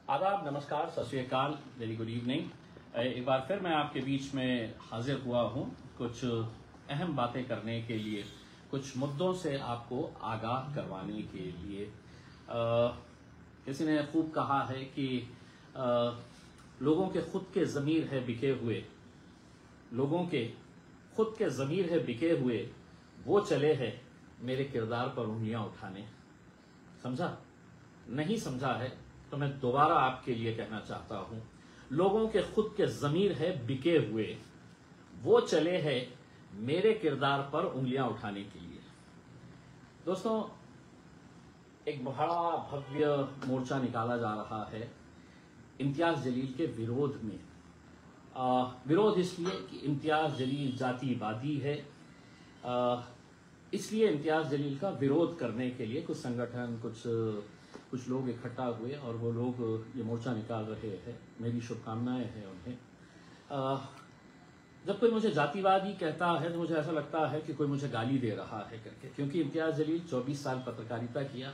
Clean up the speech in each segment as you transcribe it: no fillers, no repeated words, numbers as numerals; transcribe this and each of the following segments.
आदाब, नमस्कार, सत श्री अकाल, वेरी गुड इवनिंग। एक बार फिर मैं आपके बीच में हाजिर हुआ हूँ कुछ अहम बातें करने के लिए, कुछ मुद्दों से आपको आगाह करवाने के लिए। किसी ने खूब कहा है कि लोगों के खुद के ज़मीर है बिके हुए, लोगों के खुद के ज़मीर है बिके हुए, वो चले हैं मेरे किरदार पर उंगलियां उठाने। समझा? नहीं समझा है तो मैं दोबारा आपके लिए कहना चाहता हूं, लोगों के खुद के ज़मीर है बिके हुए, वो चले हैं मेरे किरदार पर उंगलियां उठाने के लिए। दोस्तों, एक बड़ा भव्य मोर्चा निकाला जा रहा है इम्तियाज जलील के विरोध में। विरोध इसलिए कि इम्तियाज जलील जातिवादी है। इसलिए इम्तियाज जलील का विरोध करने के लिए कुछ संगठन, कुछ लोग इकट्ठा हुए और वो लोग ये मोर्चा निकाल रहे हैं। मेरी शुभकामनाएं हैं उन्हें। जब कोई मुझे जातिवादी कहता है तो मुझे ऐसा लगता है कि कोई मुझे गाली दे रहा है करके, क्योंकि इम्तियाज जलील 24 साल पत्रकारिता किया,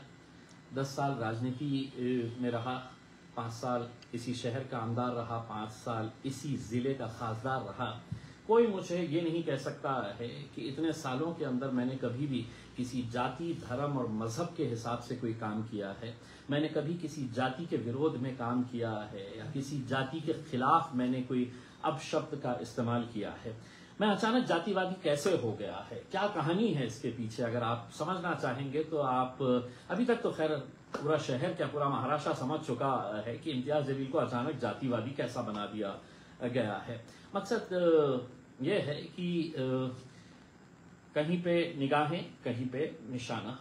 10 साल राजनीति में रहा, 5 साल इसी शहर का आमदार रहा, 5 साल इसी जिले का खासदार रहा। कोई मुझे ये नहीं कह सकता है कि इतने सालों के अंदर मैंने कभी भी किसी जाति, धर्म और मजहब के हिसाब से कोई काम किया है, मैंने कभी किसी जाति के विरोध में काम किया है या किसी जाति के खिलाफ मैंने कोई अपशब्द का इस्तेमाल किया है। मैं अचानक जातिवादी कैसे हो गया है, क्या कहानी है इसके पीछे, अगर आप समझना चाहेंगे तो आप, अभी तक तो खैर पूरा शहर क्या पूरा महाराष्ट्र समझ चुका है कि इम्तियाज जलील को अचानक जातिवादी कैसा बना दिया गया है। मकसद यह है कि कहीं पे निगाहें, कहीं पे निशाना।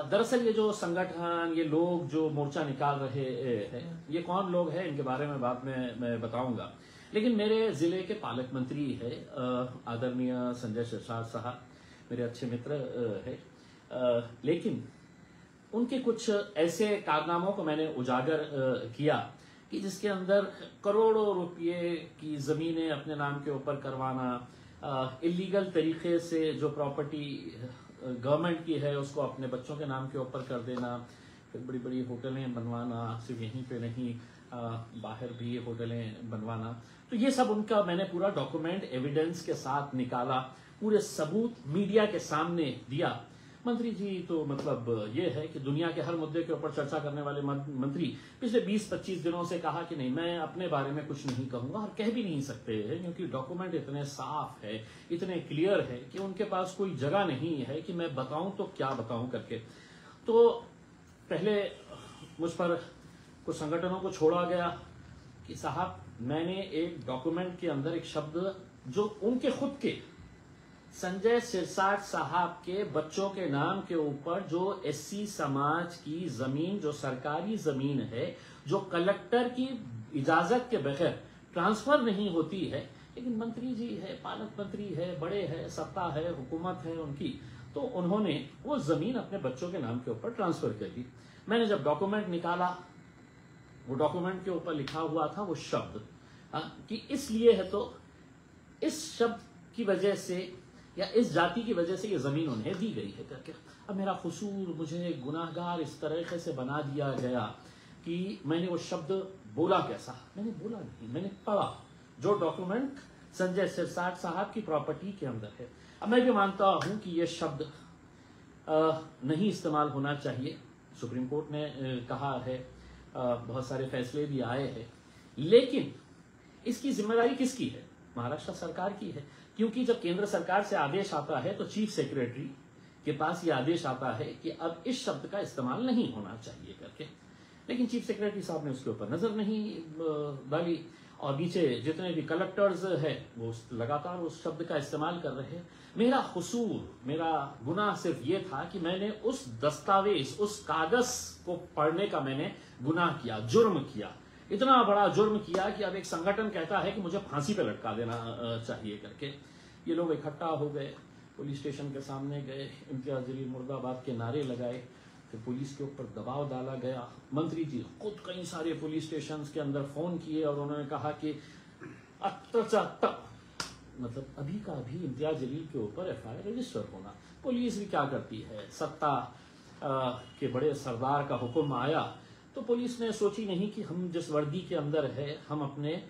दरअसल ये जो संगठन, ये लोग जो मोर्चा निकाल रहे हैं, ये कौन लोग हैं इनके बारे में बाद में मैं बताऊंगा। लेकिन मेरे जिले के पालक मंत्री है आदरणीय संजय सिरसाट साहब, मेरे अच्छे मित्र है, लेकिन उनके कुछ ऐसे कारनामों को मैंने उजागर किया कि जिसके अंदर करोड़ों रुपये की जमीनें अपने नाम के ऊपर करवाना, इलीगल तरीके से जो प्रॉपर्टी गवर्नमेंट की है उसको अपने बच्चों के नाम के ऊपर कर देना, फिर बड़ी बड़ी होटलें बनवाना, सिर्फ यहीं पे नहीं बाहर भी होटलें बनवाना। तो ये सब उनका मैंने पूरा डॉक्यूमेंट एविडेंस के साथ निकाला, पूरे सबूत मीडिया के सामने दिया। मंत्री जी तो मतलब ये है कि दुनिया के हर मुद्दे के ऊपर चर्चा करने वाले मंत्री पिछले 20-25 दिनों से कहा कि नहीं, मैं अपने बारे में कुछ नहीं कहूंगा, और कह भी नहीं सकते हैं क्योंकि डॉक्यूमेंट इतने साफ है, इतने क्लियर है कि उनके पास कोई जगह नहीं है कि मैं बताऊं तो क्या बताऊं करके। तो पहले मुझ पर कुछ संगठनों को छोड़ा गया कि साहब, मैंने एक डॉक्यूमेंट के अंदर एक शब्द जो उनके खुद के संजय सिरसाट साहब के बच्चों के नाम के ऊपर, जो एससी समाज की जमीन, जो सरकारी जमीन है, जो कलेक्टर की इजाजत के बगैर ट्रांसफर नहीं होती है, लेकिन मंत्री जी है, पालक मंत्री है, बड़े है, सत्ता है, हुकूमत है उनकी, तो उन्होंने वो जमीन अपने बच्चों के नाम के ऊपर ट्रांसफर कर दी। मैंने जब डॉक्यूमेंट निकाला, वो डॉक्यूमेंट के ऊपर लिखा हुआ था वो शब्द कि इसलिए है, तो इस शब्द की वजह से या इस जाति की वजह से ये जमीन उन्हें दी गई है करके। अब मेरा कसूर, मुझे गुनाहगार इस तरीके से बना दिया गया कि मैंने वो शब्द बोला कैसा। मैंने बोला नहीं, मैंने पढ़ा जो डॉक्यूमेंट संजय सिरसाट साहब की प्रॉपर्टी के अंदर है। अब मैं भी मानता हूं कि ये शब्द नहीं इस्तेमाल होना चाहिए, सुप्रीम कोर्ट ने कहा है, बहुत सारे फैसले भी आए हैं, लेकिन इसकी जिम्मेदारी किसकी है? महाराष्ट्र सरकार की है, क्योंकि जब केंद्र सरकार से आदेश आता है तो चीफ सेक्रेटरी के पास ये आदेश आता है कि अब इस शब्द का इस्तेमाल नहीं होना चाहिए करके। लेकिन चीफ सेक्रेटरी साहब ने उसके ऊपर नजर नहीं डाली, और नीचे जितने भी कलेक्टर्स है वो लगातार उस शब्द का इस्तेमाल कर रहे हैं। मेरा कसूर, मेरा गुनाह सिर्फ ये था कि मैंने उस दस्तावेज, उस कागज को पढ़ने का मैंने गुनाह किया, जुर्म किया, इतना बड़ा जुर्म किया कि अब एक संगठन कहता है कि मुझे फांसी पे लटका देना चाहिए करके। ये लोग इकट्ठा हो गए, पुलिस स्टेशन के सामने गए, इम्तियाज जलील मुर्दाबाद के नारे लगाए, फिर पुलिस के ऊपर दबाव डाला गया। मंत्री जी खुद कई सारे पुलिस स्टेशन के अंदर फोन किए और उन्होंने कहा कि मतलब अभी का अभी इम्तियाज जलील के ऊपर एफआईआर रजिस्टर होना। पुलिस भी क्या करती है, सत्ता के बड़े सरदार का हुक्म आया तो पुलिस ने सोची नहीं कि हम जिस वर्दी के अंदर है हम अपने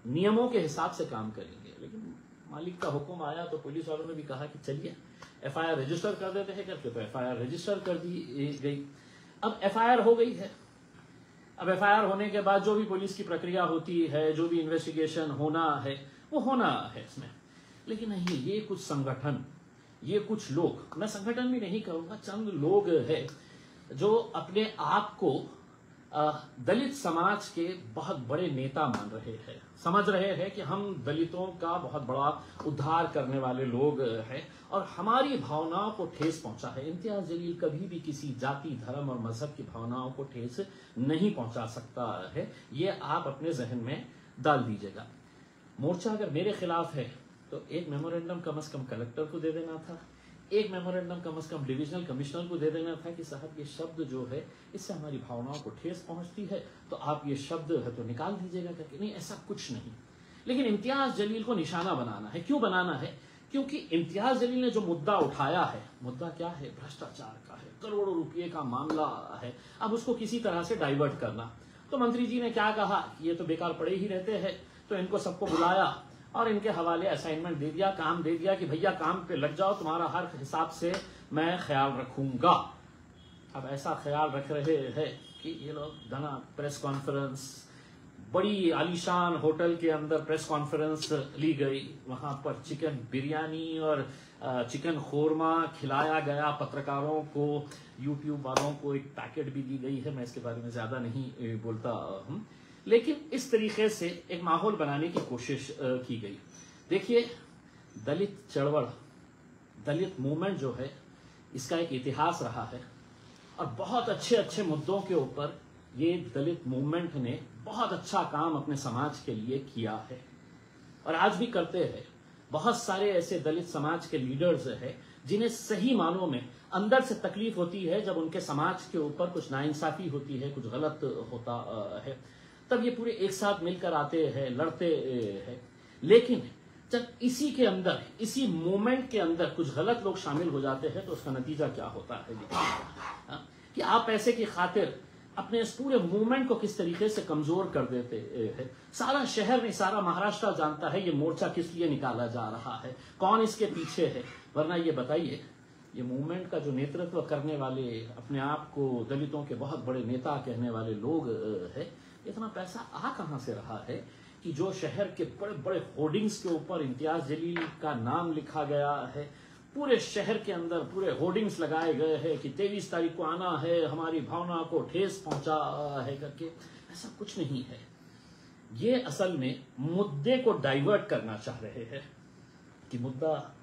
नियमों के हिसाब से काम करेंगे। लेकिन मालिक का हुक्म आया तो पुलिस वालों ने भी कहा कि चलिए एफआईआर रजिस्टर कर देते हैं करके, तो एफआईआर रजिस्टर कर दी गई। अब एफआईआर हो गई है। अब एफआईआर होने के बाद जो भी पुलिस की प्रक्रिया होती है, जो भी इन्वेस्टिगेशन होना है वो होना है इसमें। लेकिन नहीं, ये कुछ संगठन, ये कुछ लोग, मैं संगठन भी नहीं कहूंगा, चंद लोग हैं जो अपने आप को दलित समाज के बहुत बड़े नेता मान रहे हैं, समझ रहे हैं कि हम दलितों का बहुत बड़ा उद्धार करने वाले लोग हैं और हमारी भावनाओं को ठेस पहुंचा है। इम्तियाज जलील कभी भी किसी जाति, धर्म और मजहब की भावनाओं को ठेस नहीं पहुंचा सकता है, ये आप अपने जहन में डाल दीजिएगा। मोर्चा अगर मेरे खिलाफ है तो एक मेमोरेंडम कम से कम कलेक्टर को दे देना था, एक मेमोरेंडम कम से कम डिविजनल कमिश्नर को दे देना था कि साहब ये शब्द जो है इससे हमारी भावनाओं को ठेस पहुंचती है, तो आप ये शब्द है तो निकाल दीजिएगा करके। नहीं, ऐसा कुछ नहीं। लेकिन इम्तियाज जलील को निशाना बनाना है। क्यों बनाना है? क्योंकि इम्तियाज जलील ने जो मुद्दा उठाया है, मुद्दा क्या है? भ्रष्टाचार का है, करोड़ों रुपये का मामला है। अब उसको किसी तरह से डाइवर्ट करना। तो मंत्री जी ने क्या कहा, ये तो बेकार पड़े ही रहते हैं, तो इनको सबको बुलाया और इनके हवाले असाइनमेंट दे दिया, काम दे दिया कि भैया काम पे लग जाओ, तुम्हारा हर हिसाब से मैं ख्याल रखूंगा। अब ऐसा ख्याल रख रहे हैं कि ये लोग धना प्रेस कॉन्फ्रेंस, बड़ी आलीशान होटल के अंदर प्रेस कॉन्फ्रेंस ली गई, वहां पर चिकन बिरयानी और चिकन खोरमा खिलाया गया पत्रकारों को, यूट्यूब वालों को एक पैकेट भी दी गई है, मैं इसके बारे में ज्यादा नहीं बोलता हूं। लेकिन इस तरीके से एक माहौल बनाने की कोशिश की गई। देखिए, दलित चळवळ, दलित मूवमेंट जो है इसका एक इतिहास रहा है और बहुत अच्छे अच्छे मुद्दों के ऊपर ये दलित मूवमेंट ने बहुत अच्छा काम अपने समाज के लिए किया है और आज भी करते हैं। बहुत सारे ऐसे दलित समाज के लीडर्स हैं जिन्हें सही मानों में अंदर से तकलीफ होती है जब उनके समाज के ऊपर कुछ नाइंसाफी होती है, कुछ गलत होता है, तब ये पूरे एक साथ मिलकर आते हैं, लड़ते हैं। लेकिन जब इसी के अंदर, इसी मूवमेंट के अंदर कुछ गलत लोग शामिल हो जाते हैं तो उसका नतीजा क्या होता है कि आप पैसे की खातिर अपने इस पूरे मूवमेंट को किस तरीके से कमजोर कर देते हैं। सारा शहर नहीं, सारा महाराष्ट्र जानता है ये मोर्चा किस लिए निकाला जा रहा है, कौन इसके पीछे है। वरना ये बताइए, ये मूवमेंट का जो नेतृत्व करने वाले, अपने आप को दलितों के बहुत बड़े नेता कहने वाले लोग हैं, इतना पैसा आ कहां से रहा है कि जो शहर के बड़े बड़े होर्डिंग्स के ऊपर इम्तियाज जलील का नाम लिखा गया है, पूरे शहर के अंदर पूरे होर्डिंग्स लगाए गए हैं कि 23 तारीख को आना है, हमारी भावना को ठेस पहुंचा है करके। ऐसा कुछ नहीं है। ये असल में मुद्दे को डाइवर्ट करना चाह रहे हैं कि मुद्दा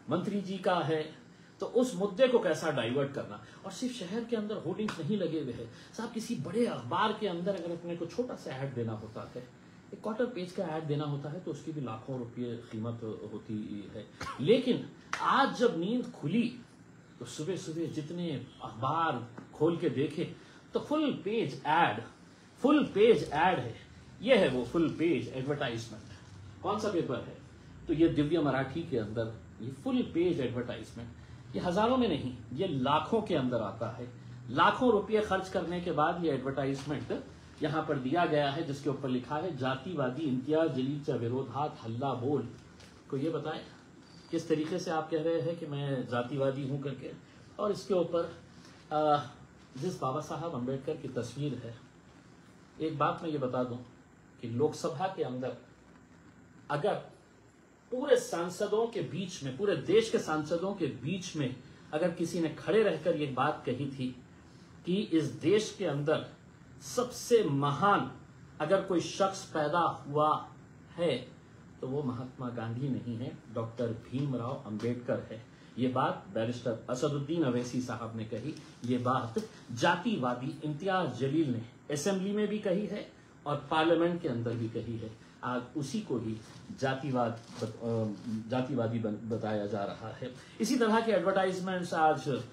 मंत्री जी का है तो उस मुद्दे को कैसा डाइवर्ट करना। और सिर्फ शहर के अंदर होर्डिंग्स नहीं लगे हुए हैं साहब, किसी बड़े अखबार के अंदर अगर अपने को छोटा सा ऐड देना होता है, एक क्वार्टर पेज का ऐड देना होता है, तो उसकी भी लाखों रुपये कीमत होती है। लेकिन आज जब नींद खुली तो सुबह सुबह जितने अखबार खोल के देखे तो फुल पेज ऐड है। यह है वो फुल पेज एडवर्टाइजमेंट। कौन सा पेपर है? तो ये दिव्य मराठी के अंदर ये फुल पेज एडवर्टाइजमेंट। ये हजारों में नहीं, ये लाखों के अंदर आता है। लाखों रुपये खर्च करने के बाद ये एडवर्टाइजमेंट यहां पर दिया गया है, जिसके ऊपर लिखा है जातिवादी इम्तियाज जलीलच्या विरोधात हल्ला बोल। को ये बताएं किस तरीके से आप कह रहे हैं कि मैं जातिवादी हूं करके। और इसके ऊपर जिस बाबा साहब अम्बेडकर की तस्वीर है, एक बात मैं ये बता दूं कि लोकसभा के अंदर अगर पूरे सांसदों के बीच में, पूरे देश के सांसदों के बीच में अगर किसी ने खड़े रहकर ये बात कही थी कि इस देश के अंदर सबसे महान अगर कोई शख्स पैदा हुआ है तो वो महात्मा गांधी नहीं है, डॉक्टर भीमराव अंबेडकर है। ये बात बैरिस्टर असदुद्दीन अवैसी साहब ने कही। ये बात जातिवादी इम्तियाज जलील ने असेंबली में भी कही है और पार्लियामेंट के अंदर भी कही है। आज उसी को ही जातिवादी बताया जा रहा है। इसी तरह के एडवर्टाइजमेंट्स आज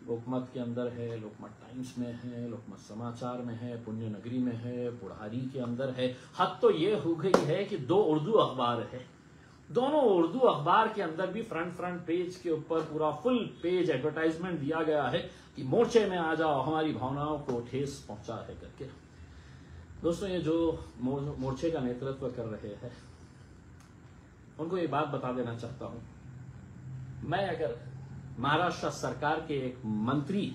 लोकमत के अंदर है, लोकमत टाइम्स में है, लोकमत समाचार में है, पुण्य नगरी में है, पुढ़ारी के अंदर है। हद तो ये हो गई है कि 2 उर्दू अखबार है, दोनों उर्दू अखबार के अंदर भी फ्रंट पेज के ऊपर पूरा फुल पेज एडवर्टाइजमेंट दिया गया है। कि मोर्चे में आ जाओ, हमारी भावनाओं को ठेस पहुंचा है करके। दोस्तों, ये जो मोर्चे का नेतृत्व कर रहे हैं, उनको ये बात बता देना चाहता हूं, मैं अगर महाराष्ट्र सरकार के एक मंत्री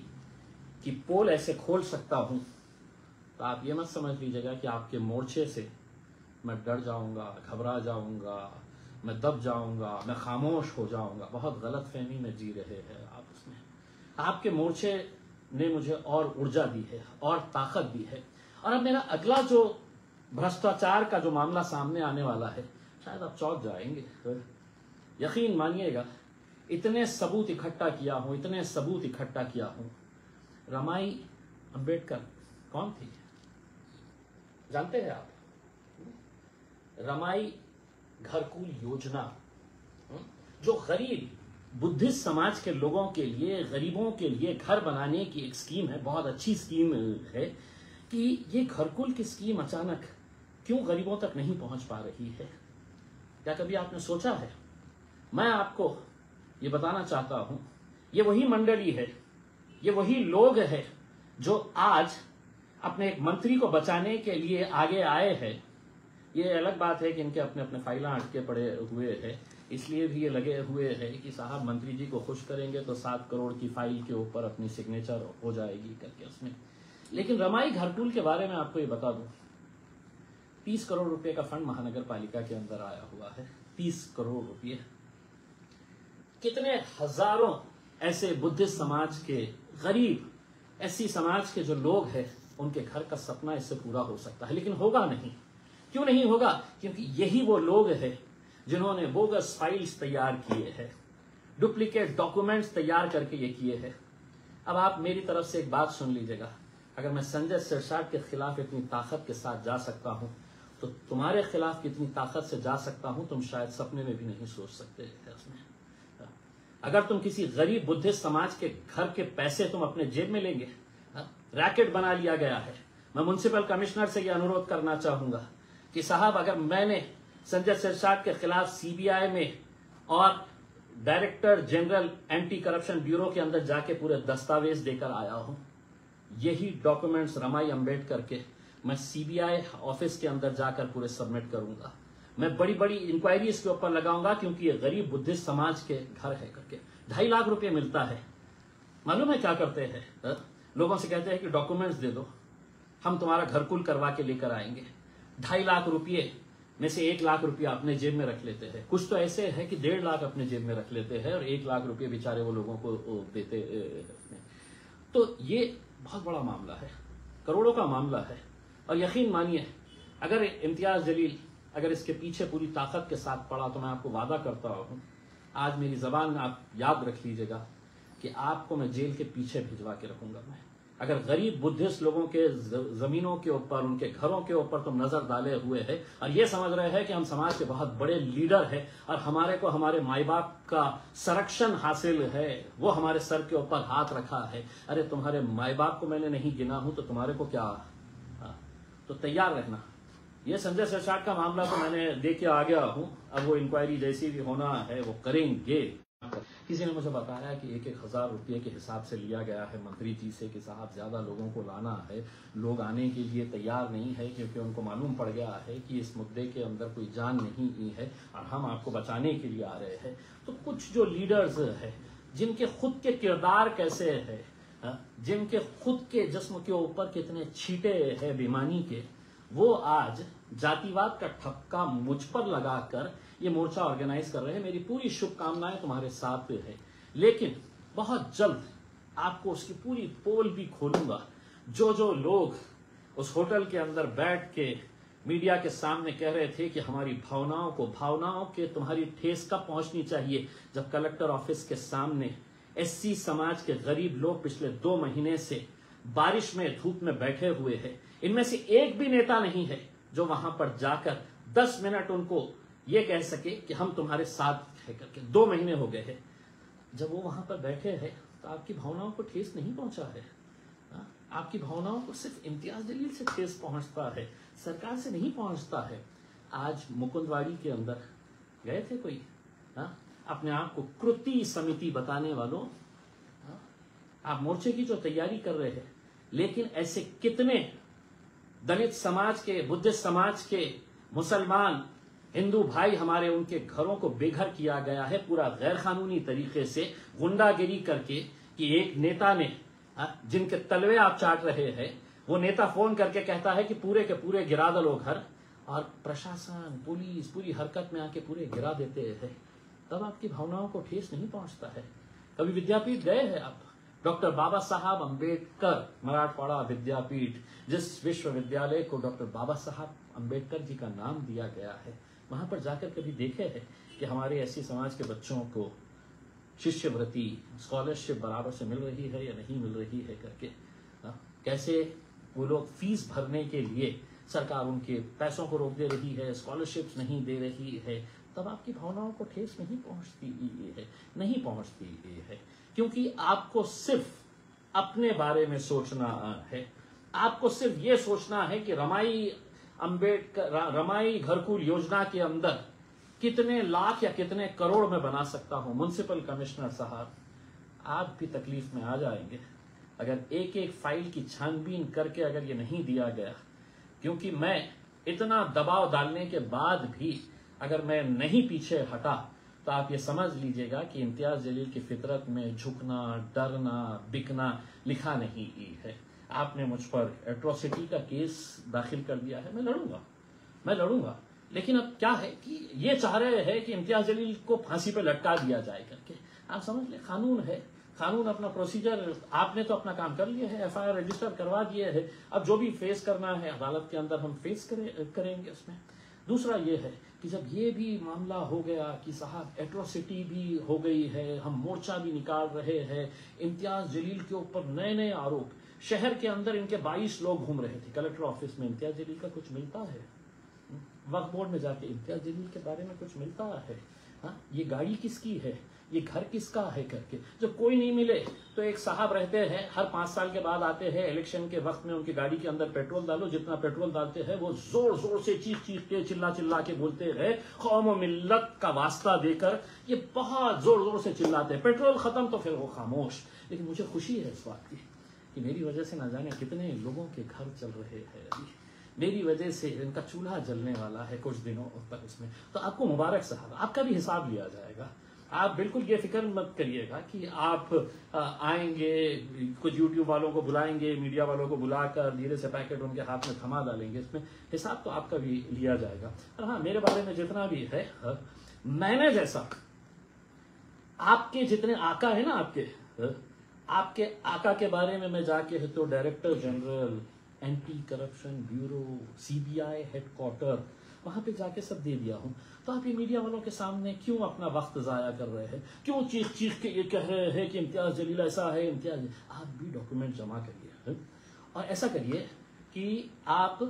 की पोल ऐसे खोल सकता हूं, तो आप ये मत समझ लीजिएगा कि आपके मोर्चे से मैं डर जाऊंगा, घबरा जाऊंगा, मैं दब जाऊंगा, मैं खामोश हो जाऊंगा। बहुत गलत फहमी में जी रहे हैं आप उसमें। आपके मोर्चे ने मुझे और ऊर्जा दी है और ताकत दी है। और अब मेरा अगला जो भ्रष्टाचार का जो मामला सामने आने वाला है, शायद आप चौंक जाएंगे। यकीन मानिएगा, इतने सबूत इकट्ठा किया हूं, इतने सबूत इकट्ठा किया हूं। रमाई अंबेडकर कौन थी जानते हैं आप? रमाई घरकुल योजना, जो गरीब बुद्धिस्ट समाज के लोगों के लिए, गरीबों के लिए घर बनाने की एक स्कीम है, बहुत अच्छी स्कीम है। कि ये घरकुल की स्कीम अचानक क्यों गरीबों तक नहीं पहुंच पा रही है? क्या कभी आपने सोचा है? मैं आपको ये बताना चाहता हूं, ये वही मंडली है, ये वही लोग हैं जो आज अपने एक मंत्री को बचाने के लिए आगे आए हैं। ये अलग बात है कि इनके अपने अपने फाइलें अटके पड़े हुए हैं, इसलिए भी ये लगे हुए हैं कि साहब मंत्री जी को खुश करेंगे तो 7 करोड़ की फाइल के ऊपर अपनी सिग्नेचर हो जाएगी करके उसमें। लेकिन रमाई घरकुल के बारे में आपको ये बता दूं, 30 करोड़ रुपए का फंड महानगर पालिका के अंदर आया हुआ है। 30 करोड़ रुपए। कितने हजारों ऐसे बुद्धिस्ट समाज के गरीब, ऐसी समाज के जो लोग हैं, उनके घर का सपना इससे पूरा हो सकता है। लेकिन होगा नहीं। क्यों नहीं होगा? क्योंकि यही वो लोग हैं जिन्होंने बोगस फाइल्स तैयार किए हैं, डुप्लीकेट डॉक्यूमेंट्स तैयार करके ये किए हैं। अब आप मेरी तरफ से एक बात सुन लीजिएगा, अगर मैं संजय सिरसाट के खिलाफ इतनी ताकत के साथ जा सकता हूं, तो तुम्हारे खिलाफ कितनी ताकत से जा सकता हूं तुम शायद सपने में भी नहीं सोच सकते थे उसमें। अगर तुम किसी गरीब बुद्धिस्ट समाज के घर के पैसे तुम अपने जेब में लेंगे, रैकेट बना लिया गया है। मैं म्युनिसिपल कमिश्नर से यह अनुरोध करना चाहूंगा कि साहब, अगर मैंने संजय सिरसाट के खिलाफ सीबीआई में और director general anti corruption bureau के अंदर जाके पूरे दस्तावेज देकर आया हूं, यही डॉक्यूमेंट्स रमाई अंबेडकर के मैं सीबीआई ऑफिस के अंदर जाकर पूरे सबमिट करूंगा। मैं बड़ी बड़ी इंक्वायरी इसके ऊपर लगाऊंगा, क्योंकि ये गरीब बुद्धिस्ट समाज के घर है करके 2.5 लाख रुपए मिलता है। मालूम है क्या करते हैं? लोगों से कहते हैं कि डॉक्यूमेंट्स दे दो, हम तुम्हारा घरकुल करवा के लेकर आएंगे। 2.5 लाख रुपये में से 1 लाख रुपया अपने जेब में रख लेते हैं। कुछ तो ऐसे है कि 1.5 लाख अपने जेब में रख लेते हैं और 1 लाख रुपये बेचारे वो लोगों को देते हैं। तो ये बहुत बड़ा मामला है, करोड़ों का मामला है। और यकीन मानिए, अगर इम्तियाज जलील अगर इसके पीछे पूरी ताकत के साथ पड़ा, तो मैं आपको वादा करता हूं, आज मेरी जबान आप याद रख लीजिएगा कि आपको मैं जेल के पीछे भिजवा के रखूंगा। मैं अगर गरीब बुद्धिस्ट लोगों के जमीनों के ऊपर, उनके घरों के ऊपर तुम नजर डाले हुए हैं और ये समझ रहे हैं कि हम समाज के बहुत बड़े लीडर हैं और हमारे को हमारे माई बाप का संरक्षण हासिल है, वो हमारे सर के ऊपर हाथ रखा है। अरे तुम्हारे माई बाप को मैंने नहीं गिना हूं तो तुम्हारे को क्या? तो तैयार रहना। ये संजय सिरसाट का मामला तो मैंने देख के आ गया हूं, अब वो इंक्वायरी जैसी भी होना है वो करेंगे। किसी ने मुझे बताया कि 1,000 रुपये के हिसाब से लिया गया है मंत्री जी से कि साहब ज्यादा लोगों को लाना है, लोग आने के लिए तैयार नहीं है, क्योंकि उनको मालूम पड़ गया है कि इस मुद्दे के अंदर कोई जान नहीं है और हम आपको बचाने के लिए आ रहे हैं। तो कुछ जो लीडर्स है, जिनके खुद के किरदार कैसे है, जिनके खुद के जिस्म के ऊपर कितने छींटे हैं बेईमानी के, वो आज जातिवाद का ठपका मुझ पर लगाकर ये मोर्चा ऑर्गेनाइज कर रहे हैं। मेरी पूरी शुभकामनाएं तुम्हारे साथ है, लेकिन बहुत जल्द आपको उसकी पूरी पोल भी खोलूंगा। जो जो लोग उस होटल के अंदर बैठ के मीडिया के सामने कह रहे थे कि हमारी भावनाओं के तुम्हारी ठेस कब पहुंचनी चाहिए, जब कलेक्टर ऑफिस के सामने एससी समाज के गरीब लोग पिछले 2 महीने से बारिश में धूप में बैठे हुए हैं, इनमें से एक भी नेता नहीं है जो वहां पर जाकर 10 मिनट उनको ये कह सके कि हम तुम्हारे साथ है करके। 2 महीने हो गए हैं जब वो वहां पर बैठे हैं, तो आपकी भावनाओं को ठेस नहीं पहुंचा है। आपकी भावनाओं को सिर्फ इम्तियाज जलील से ठेस पहुंचता है, सरकार से नहीं पहुंचता है। आज मुकुंदवाड़ी के अंदर गए थे कोई, अपने आप को कृति समिति बताने वालों, आप मोर्चे की जो तैयारी कर रहे हैं, लेकिन ऐसे कितने दलित समाज के, बुद्धिस्ट समाज के, मुसलमान, हिंदू भाई हमारे, उनके घरों को बेघर किया गया है पूरा गैर कानूनी तरीके से, गुंडागिरी करके, कि एक नेता ने, जिनके तलवे आप चाट रहे हैं, वो नेता फोन करके कहता है कि पूरे के पूरे गिरा दो घर, और प्रशासन, पुलिस पूरी हरकत में आके पूरे गिरा देते हैं। तब आपकी भावनाओं को ठेस नहीं पहुंचता है। कभी विद्यापीठ गए हैं आप? डॉक्टर बाबा साहब अंबेडकर मराठवाड़ा विद्यापीठ, जिस विश्वविद्यालय को डॉक्टर बाबा साहब अंबेडकर जी का नाम दिया गया है, वहां पर जाकर कभी देखे हैं कि हमारे ऐसी समाज के बच्चों को शिष्यवृत्ति, स्कॉलरशिप बराबर से मिल रही है या नहीं मिल रही है करके? कैसे वो लोग फीस भरने के लिए सरकार उनके पैसों को रोक दे रही है, स्कॉलरशिप्स नहीं दे रही है। तब आपकी भावनाओं को ठेस नहीं पहुंचती है, क्योंकि आपको सिर्फ अपने बारे में सोचना है। आपको सिर्फ ये सोचना है कि रमाई घरकुल योजना के अंदर कितने लाख या कितने करोड़ में बना सकता हूं। म्युनिसिपल कमिश्नर साहब, आप भी तकलीफ में आ जाएंगे अगर एक एक फाइल की छानबीन करके अगर ये नहीं दिया गया, क्योंकि मैं इतना दबाव डालने के बाद भी अगर मैं नहीं पीछे हटा, तो आप ये समझ लीजिएगा कि इम्तियाज जलील की फितरत में झुकना, डरना, बिकना लिखा नहीं है। आपने मुझ पर एट्रोसिटी का केस दाखिल कर दिया है, मैं लड़ूंगा, लेकिन अब क्या है कि ये चाह रहे हैं कि इम्तियाज जलील को फांसी पे लटका दिया जाए करके। आप समझ ले, कानून है, कानून अपना प्रोसीजर, आपने तो अपना काम कर लिया है, एफआईआर रजिस्टर करवा दिए है। अब जो भी फेस करना है अदालत के अंदर हम फेस करेंगे उसमें। दूसरा ये है कि जब ये भी मामला हो गया कि साहब एट्रोसिटी भी हो गई है, हम मोर्चा भी निकाल रहे हैं, इम्तियाज जलील के ऊपर नए नए आरोप, शहर के अंदर इनके 22 लोग घूम रहे थे कलेक्टर ऑफिस में, इम्तियाज जलील का कुछ मिलता है? वक्फ बोर्ड में जाके इम्तियाज जलील के बारे में कुछ मिलता है? ये गाड़ी किसकी है, ये घर किसका है करके। जब कोई नहीं मिले तो एक साहब रहते हैं, हर 5 साल के बाद आते हैं, इलेक्शन के वक्त में उनकी गाड़ी के अंदर पेट्रोल डालो, जितना पेट्रोल डालते हैं वो जोर जोर से चीख के चिल्ला के बोलते हैं, कौम और मिल्लत का वास्ता देकर ये बहुत जोर जोर से चिल्लाते हैं। पेट्रोल खत्म तो फिर वो खामोश। लेकिन मुझे खुशी है इस बात की कि मेरी वजह से ना जाने कितने लोगों के घर चल रहे हैं अभी, मेरी वजह से इनका चूल्हा जलने वाला है कुछ दिनों तक उसमें। तो आपको मुबारक साहब, आपका भी हिसाब लिया जाएगा। आप बिल्कुल ये फिक्र मत करिएगा कि आप आएंगे, कुछ यूट्यूब वालों को बुलाएंगे, मीडिया वालों को बुलाकर धीरे से पैकेट उनके हाथ में थमा डालेंगे। इसमें हिसाब तो आपका भी लिया जाएगा। और हाँ, मेरे बारे में जितना भी है, मैंने जैसा आपके जितने आका है ना, आपके आका के बारे में मैं जाके तो director general, anti corruption bureau, CBI headquarter, वहां पे जाके सब दे दिया हूं। तो आप ये मीडिया वालों के सामने क्यों अपना वक्त जाया कर रहे हैं? क्यों चीख के ये कह रहे हैं कि इम्तियाज जलील ऐसा है, इम्तियाज? आप भी डॉक्यूमेंट जमा करिए और ऐसा करिए कि आप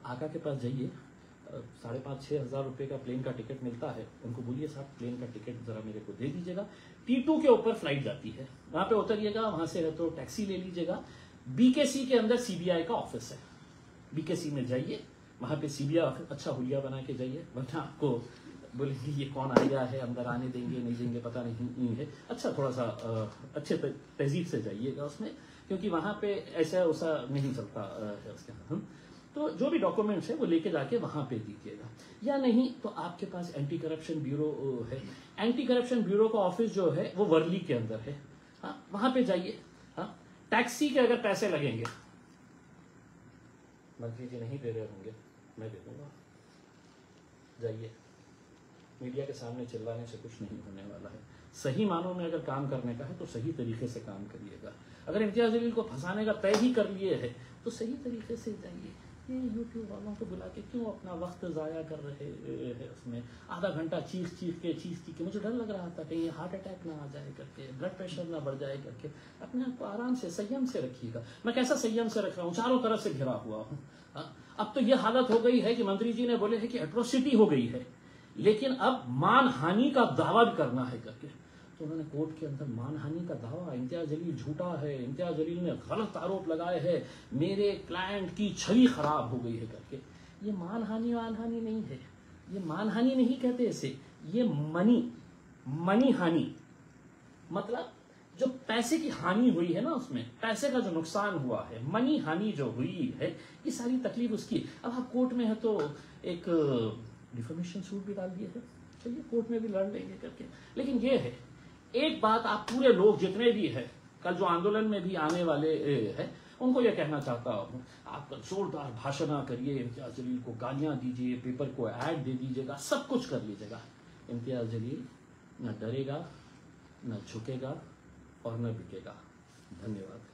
आका के पास जाइए, 5,500-6 हज़ार रुपए का प्लेन का टिकट मिलता है, उनको बोलिए साहब प्लेन का टिकट जरा मेरे को दे दीजिएगा। T2 के ऊपर फ्लाइट जाती है, वहां पे उतरिएगा, वहां से है तो टैक्सी ले लीजिएगा। बीकेसी के अंदर सीबीआई का ऑफिस है, बीकेसी में जाइए, वहां पे सीबीआई ऑफिस, अच्छा हुलिया बना के जाइए, वरना आपको बोलेंगे ये कौन आया है, अंदर आने देंगे नहीं देंगे पता नहीं है। अच्छा थोड़ा सा अच्छे तहजीब से जाइएगा उसमें, क्योंकि वहां पे ऐसा वैसा नहीं चलता है उसके अंदर। तो जो भी डॉक्यूमेंट्स है वो लेके जाके वहां पे दीजिएगा, या नहीं तो आपके पास एंटी करप्शन ब्यूरो है, एंटी करप्शन ब्यूरो का ऑफिस जो है वो वर्ली के अंदर है, हाँ वहां पे जाइए। हाँ, टैक्सी के अगर पैसे लगेंगे, मंत्री जी नहीं दे रहे होंगे, मैं दे दूंगा, जाइए। मीडिया के सामने चिल्लाने से कुछ नहीं होने वाला है। सही मानों में अगर काम करने का है तो सही तरीके से काम करिएगा। अगर इम्तियाज जलील को फंसाने का तय ही कर लिए है तो सही तरीके से जाइए। ये यूट्यूब वालों को बुला के क्यों अपना वक्त जाया कर रहे हैं? उसमें आधा घंटा चीख के मुझे डर लग रहा था कहीं हार्ट अटैक ना आ जाए करके, ब्लड प्रेशर ना बढ़ जाए करके। अपने आप को आराम से संयम से रखिएगा। मैं कैसा संयम से रख रहा हूँ, चारों तरफ से घिरा हुआ हूँ। अब तो ये हालत हो गई है कि मंत्री जी ने बोले है कि एट्रोसिटी हो गई है, लेकिन अब मानहानि का दावा भी करना है करके, तो उन्होंने कोर्ट के अंदर मानहानि का दावा, इम्तियाज जलील झूठा है, इम्तियाज जलील ने गलत आरोप लगाए हैं, मेरे क्लाइंट की छवि खराब हो गई है करके। ये मानहानि नहीं है, ये मानहानि नहीं कहते इसे, ये मनी हानि। मतलब जो पैसे की हानि हुई है ना, उसमें पैसे का जो नुकसान हुआ है, मनी हानि जो हुई है, ये सारी तकलीफ उसकी। अब आप कोर्ट में है तो एक डिफेमेशन सूट भी डाल दिए थे, चलिए कोर्ट में भी लड़ लेंगे करके। लेकिन ये है, एक बात आप पूरे लोग जितने भी है, कल जो आंदोलन में भी आने वाले है, उनको यह कहना चाहता हूँ, आप जोरदार भाषण करिए, इम्तियाज जलील को गालियां दीजिए, पेपर को ऐड दे दीजिएगा, सब कुछ कर लीजिएगा। इम्तियाज जलील न डरेगा, न झुकेगा और न बिकेगा। धन्यवाद।